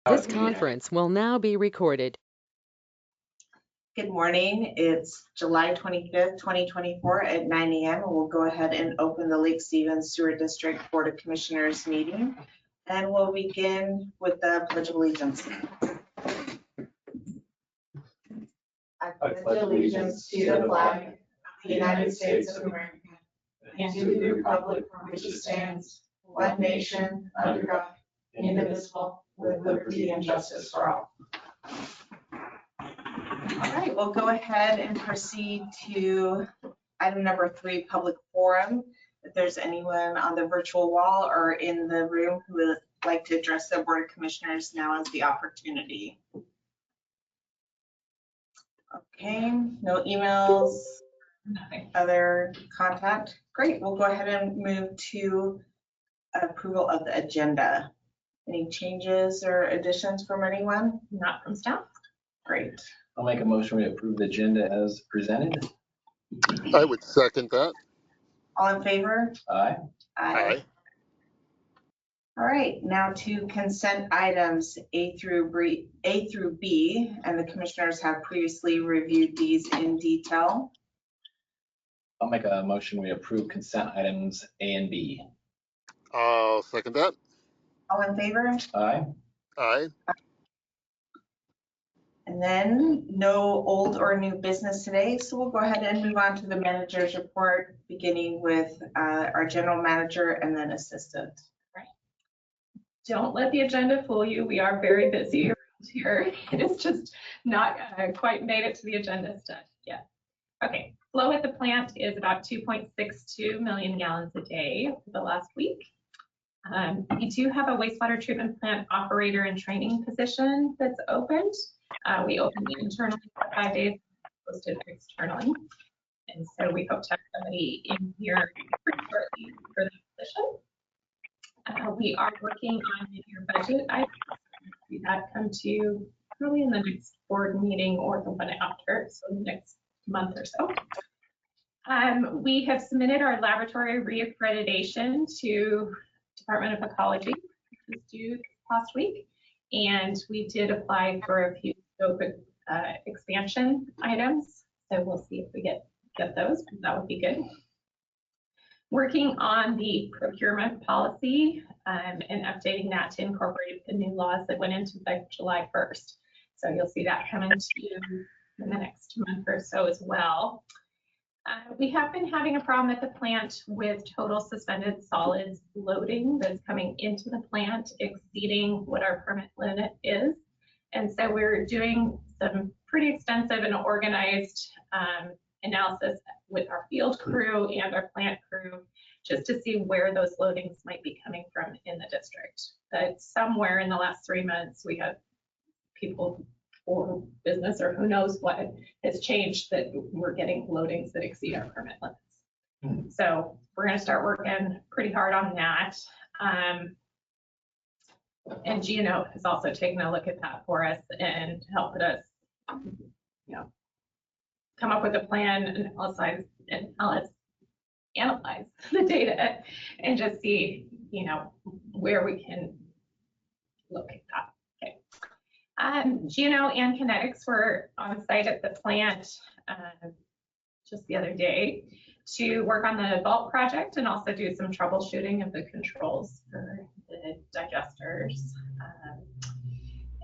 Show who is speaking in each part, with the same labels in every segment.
Speaker 1: This conference will now be recorded.
Speaker 2: Good morning. It's July 25th, 2024 at 9 a.m. and we'll go ahead and open the Lake Stevens Sewer District Board of Commissioners meeting. And we'll begin with the Pledge of Allegiance. I pledge allegiance to the flag of the United States of America and to the republic for which it stands, one nation, under God, indivisible, with liberty and justice for all. All right, we'll go ahead and proceed to item number 3, public forum. If there's anyone on the virtual wall or in the room who would like to address the Board of Commissioners, now is the opportunity. Okay, no emails, nothing, other contact. Great, we'll go ahead and move to approval of the agenda. Any changes or additions from anyone? Not from staff? Great.
Speaker 3: I'll make a motion we approve the agenda as presented.
Speaker 4: I would second that.
Speaker 2: All in favor?
Speaker 3: Aye.
Speaker 4: Aye.
Speaker 2: All right, now to consent items A through B, and the commissioners have previously reviewed these in detail.
Speaker 3: I'll make a motion we approve consent items A and B.
Speaker 4: I'll second that.
Speaker 2: All in favor?
Speaker 3: Aye.
Speaker 4: Aye.
Speaker 2: And then no old or new business today, so we'll go ahead and move on to the manager's report, beginning with our general manager and then assistant.
Speaker 5: Right. Don't let the agenda fool you. We are very busy around here. It is just not quite made it to the agenda stuff yet. Okay, flow at the plant is about 2.62 million gallons a day for the last week. We do have a wastewater treatment plant operator and training position that's opened. We opened it internally for 5 days, posted externally. And so we hope to have somebody in here pretty shortly for the position. We are working on your budget items. See that come to you probably in the next board meeting or the one after, so the next month or so. We have submitted our laboratory reaccreditation to Department of Ecology, which was due last week. And we did apply for a few scope expansion items. So we'll see if we get those, because that would be good. Working on the procurement policy and updating that to incorporate the new laws that went into effect July 1st. So you'll see that coming to you in the next month or so as well. We have been having a problem at the plant with total suspended solids loading that's coming into the plant exceeding what our permit limit is. And so we're doing some pretty extensive and organized analysis with our field crew and our plant crew just to see where those loadings might be coming from in the district. But somewhere in the last 3 months, we have people or business or who knows what has changed that we're getting loadings that exceed our permit limits. So we're going to start working pretty hard on that. And GNO has also taken a look at that for us and helped us, come up with a plan and analyze the data and just see, where we can look at that. GNO and Kinetics were on site at the plant just the other day to work on the vault project and also do some troubleshooting of the controls for the digesters.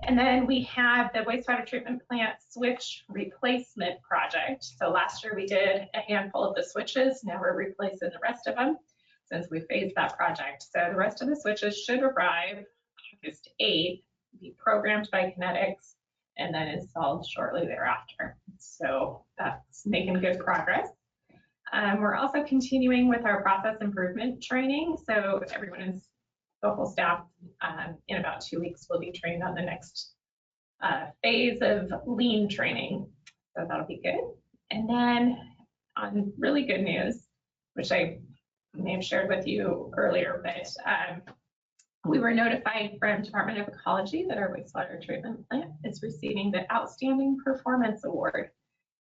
Speaker 5: And then we have the wastewater treatment plant switch replacement project. So last year we did a handful of the switches. Now we're replacing the rest of them since we phased that project. So the rest of the switches should arrive August 8th. Be programmed by Kinetics and then installed shortly thereafter. So that's making good progress. We're also continuing with our process improvement training. So everyone is local staff in about 2 weeks will be trained on the next phase of lean training. So that'll be good. And then on really good news, which I may have shared with you earlier, but we were notified from Department of Ecology that our wastewater treatment plant is receiving the Outstanding Performance Award,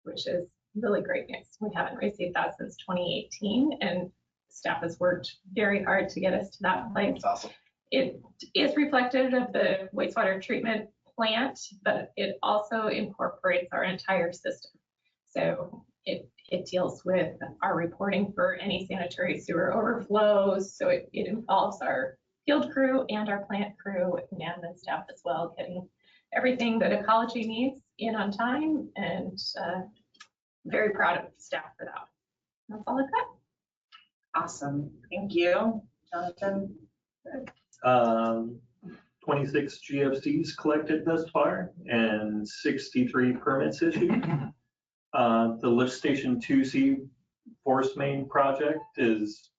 Speaker 5: which is really great news. We haven't received that since 2018, and staff has worked very hard to get us to that place.
Speaker 3: That's awesome.
Speaker 5: it is reflective of the wastewater treatment plant, but it also incorporates our entire system. So it deals with our reporting for any sanitary sewer overflows. So it involves our field crew and our plant crew and the staff as well, getting everything that ecology needs in on time, and very proud of the staff for that. That's all I've got.
Speaker 2: Awesome. Thank you, Jonathan.
Speaker 6: 26 GFCs collected thus far and 63 permits issued. The lift station 2C force main project is,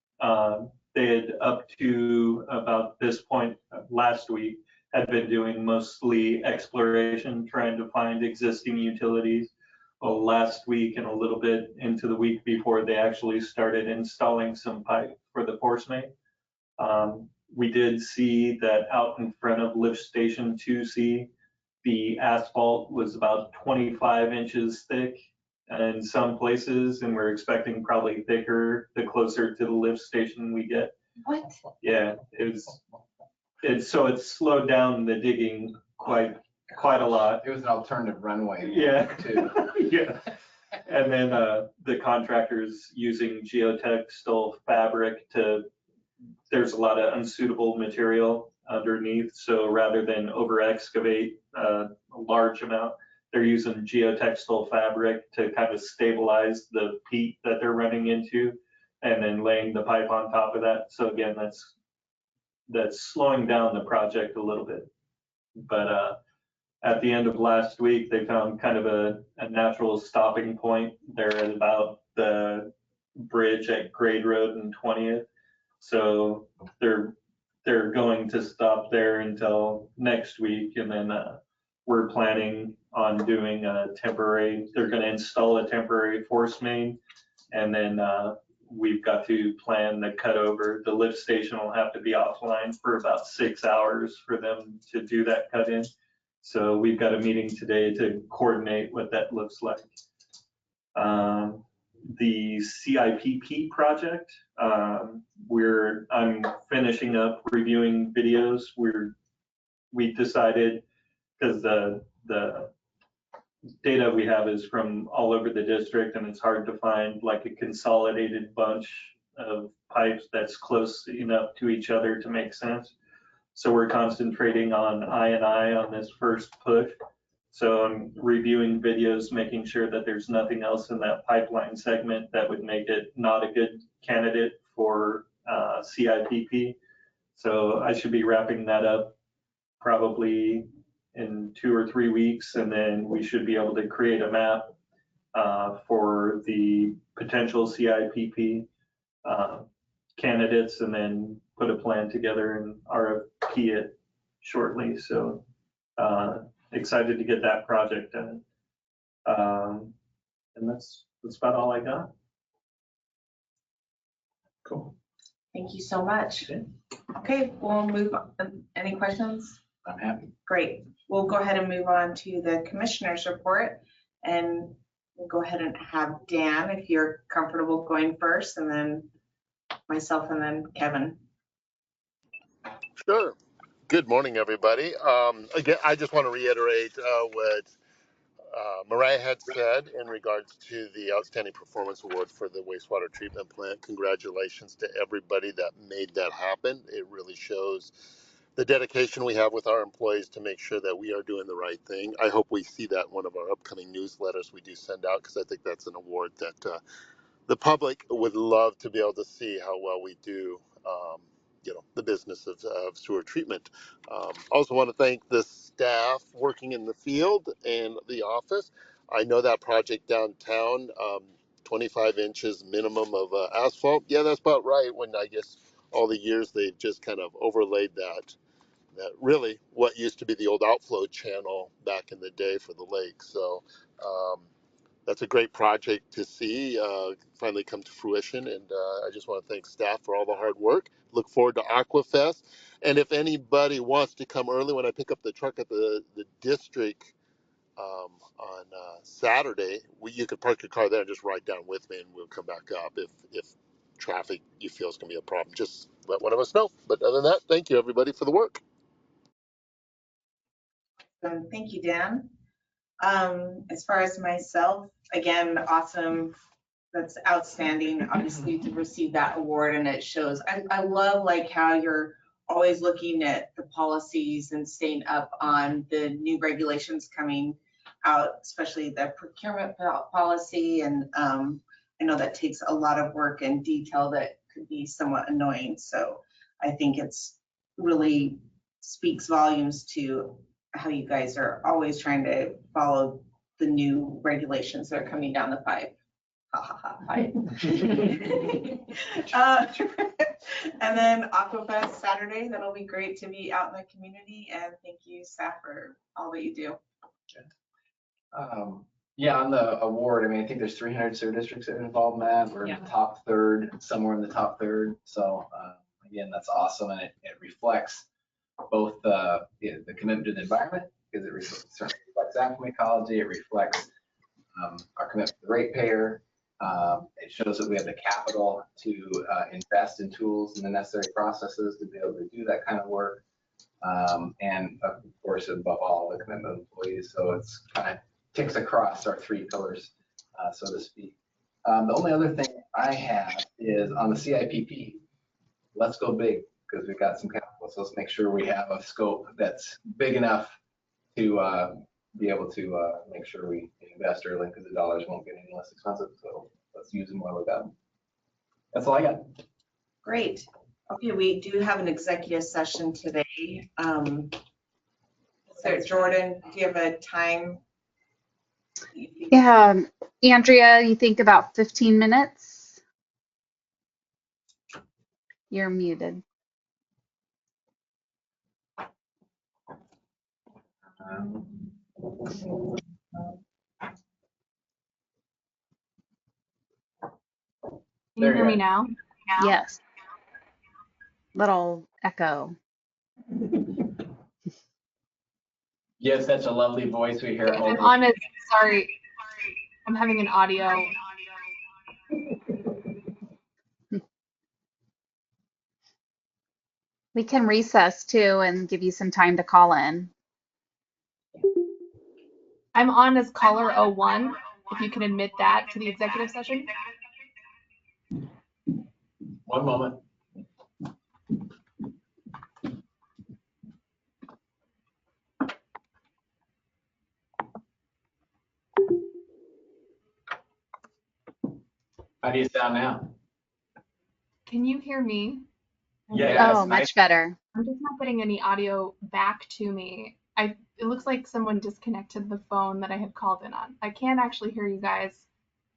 Speaker 6: they had up to about this point last week had been doing mostly exploration, trying to find existing utilities. Well, last week and a little bit into the week before, they actually started installing some pipe for the force main. We did see that out in front of lift station 2C, the asphalt was about 25 inches thick in some places, and we're expecting probably thicker the closer to the lift station we get.
Speaker 2: What?
Speaker 6: Yeah, so it's slowed down the digging quite a lot.
Speaker 3: It was an alternative runway.
Speaker 6: Yeah.
Speaker 3: Too.
Speaker 6: Yeah. And then the contractors using geotextile fabric there's a lot of unsuitable material underneath. So rather than over excavate a large amount, they're using geotextile fabric to kind of stabilize the peat that they're running into, and then laying the pipe on top of that. So again, that's slowing down the project a little bit. But at the end of last week, they found kind of a natural stopping point there at about the bridge at Grade Road and 20th. So they're going to stop there until next week, and then we're planning on doing they're going to install a temporary force main, and then we've got to plan the cutover. The lift station will have to be offline for about 6 hours for them to do that cut in. So we've got a meeting today to coordinate what that looks like. The CIPP project, I'm finishing up reviewing videos. We decided, because the data we have is from all over the district, and it's hard to find like a consolidated bunch of pipes that's close enough to each other to make sense. So we're concentrating on I&I on this first push. So I'm reviewing videos, making sure that there's nothing else in that pipeline segment that would make it not a good candidate for CIPP. So I should be wrapping that up probably in 2 or 3 weeks, and then we should be able to create a map for the potential CIPP candidates, and then put a plan together and RFP it shortly. So excited to get that project done. And that's about all I got.
Speaker 3: Cool.
Speaker 2: Thank you so much. Okay, we'll move on. Any questions?
Speaker 3: I'm happy.
Speaker 2: Great. We'll go ahead and move on to the commissioner's report, and we'll go ahead and have Dan, if you're comfortable going first, and then myself, and then Kevin.
Speaker 4: Sure. Good morning, everybody. Again, I just want to reiterate what Mariah had said in regards to the Outstanding Performance Award for the wastewater treatment plant. Congratulations to everybody that made that happen. It really shows the dedication we have with our employees to make sure that we are doing the right thing. I hope we see that in one of our upcoming newsletters we do send out, because I think that's an award that the public would love to be able to see how well we do, the business of sewer treatment. Also want to thank the staff working in the field and the office. I know that project downtown, 25 inches minimum of asphalt. Yeah, that's about right. When I guess all the years they've just kind of overlaid that really what used to be the old outflow channel back in the day for the lake. So that's a great project to see finally come to fruition. And I just want to thank staff for all the hard work. Look forward to Aquafest. And if anybody wants to come early when I pick up the truck at the district on Saturday, you could park your car there and just ride down with me, and we'll come back up if traffic you feel is going to be a problem. Just let one of us know. But other than that, thank you everybody for the work.
Speaker 2: Thank you, Dan. As far as myself, again, awesome. That's outstanding, obviously, to receive that award, and it shows. I love like how you're always looking at the policies and staying up on the new regulations coming out, especially the procurement policy. And I know that takes a lot of work and detail that could be somewhat annoying. So I think it's really speaks volumes to how you guys are always trying to follow the new regulations that are coming down the pipe. Ha ha ha, pipe. And then Aquafest Saturday, that'll be great to be out in the community. And thank you, staff, for all that you do.
Speaker 3: Yeah, on the award, I mean, I think there's 300 sewer districts that are involved in that. We're in the top third, somewhere in the top third. So again, that's awesome, and it reflects both the commitment to the environment, because it certainly reflects Acme Ecology. It reflects our commitment to the ratepayer. It shows that we have the capital to invest in tools and the necessary processes to be able to do that kind of work. And of course, above all, the commitment of employees. So it's kind of ticks across our three pillars, so to speak. The only other thing I have is on the CIPP, let's go big, because we've got some capital. So let's make sure we have a scope that's big enough to be able to make sure we invest early, because the dollars won't get any less expensive. So let's use them while we got them. That's all I got.
Speaker 2: Great. Okay, we do have an executive session today. So Jordan, do you have a time?
Speaker 7: Yeah, Andrea, you think about 15 minutes? You're muted.
Speaker 5: Can you hear me now?
Speaker 7: Yes. Little echo.
Speaker 3: You have such a lovely voice. We hear it all
Speaker 5: I'm
Speaker 3: day.
Speaker 5: honest, sorry. I'm having an audio.
Speaker 7: We can recess too and give you some time to call in.
Speaker 5: I'm on as caller 01, if you can admit that to the executive session.
Speaker 3: One moment. How do you sound now?
Speaker 5: Can you hear me?
Speaker 3: Yeah.
Speaker 7: Oh, much better.
Speaker 5: I'm just not getting any audio back to me. It looks like someone disconnected the phone that I had called in on. I can't actually hear you guys.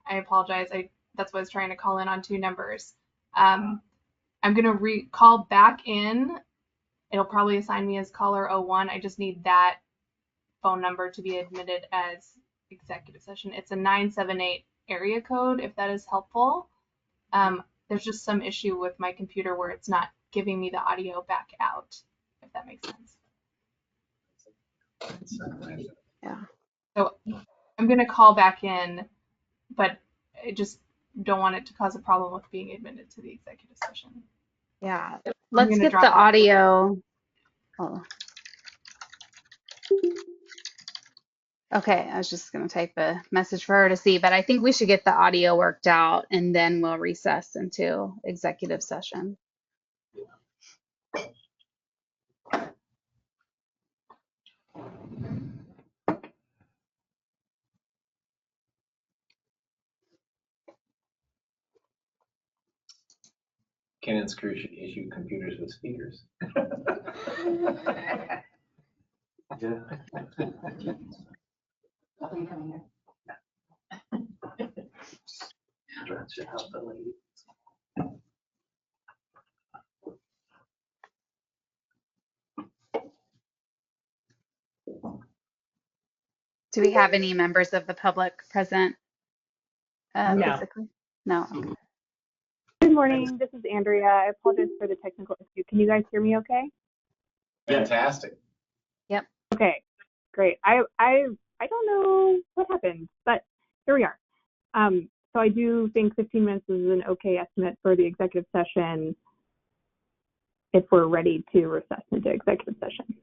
Speaker 5: I apologize. That's why I was trying to call in on two numbers. I'm gonna call back in. It'll probably assign me as caller 01. I just need that phone number to be admitted as executive session. It's a 978 area code, if that is helpful. There's just some issue with my computer where it's not giving me the audio back out, if that makes sense.
Speaker 7: Yeah.
Speaker 5: So I'm going to call back in, but I just don't want it to cause a problem with being admitted to the executive session.
Speaker 7: Yeah. Let's
Speaker 5: gonna
Speaker 7: get
Speaker 5: drop
Speaker 7: the
Speaker 5: off.
Speaker 7: audio. Oh. Okay, I was just going to type a message for her to see, but I think we should get the audio worked out and then we'll recess into executive session.
Speaker 3: Canon's crew should issue computers with speakers. Yeah.
Speaker 7: Do we have any members of the public present
Speaker 8: No.
Speaker 7: physically? No. Okay.
Speaker 8: Good morning. This is Andrea. I apologize for the technical issue. Can you guys hear me okay?
Speaker 3: Fantastic.
Speaker 8: Okay, great. I don't know what happened, but here we are. So I do think 15 minutes is an okay estimate for the executive session. if we're ready to recess into executive session.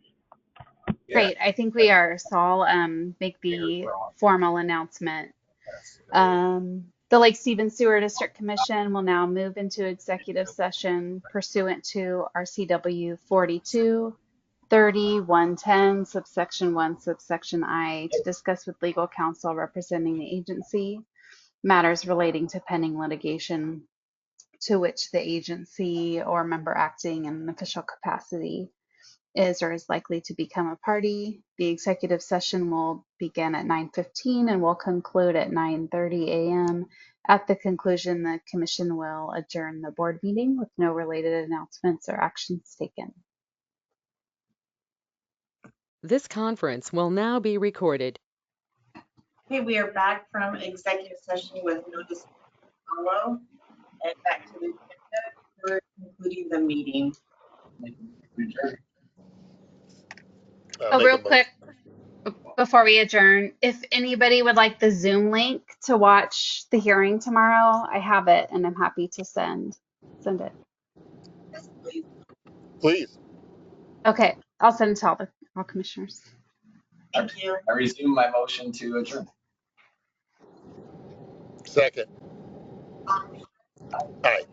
Speaker 7: Great. I think we are. So I'll make the formal announcement. The Lake Stevens Sewer District Commission will now move into executive session pursuant to RCW 42-30-110, subsection 1, subsection I, to discuss with legal counsel representing the agency matters relating to pending litigation to which the agency or member acting in an official capacity is or is likely to become a party. The executive session will begin at 9:15 and will conclude at 9:30 a.m. At the conclusion, the commission will adjourn the board meeting with no related announcements or actions taken.
Speaker 1: This conference will now be recorded.
Speaker 2: Okay, we are back from executive session with notice to follow and back to the agenda. We're concluding the meeting.
Speaker 7: Oh,
Speaker 4: Make a
Speaker 7: real quick, before we adjourn, if anybody would like the Zoom link to watch the hearing tomorrow, I have it and I'm happy to send it.
Speaker 2: Yes, please.
Speaker 4: Please.
Speaker 7: Okay, I'll send it to all commissioners.
Speaker 2: Thank you.
Speaker 3: I resume my motion to adjourn.
Speaker 4: Second. Aye.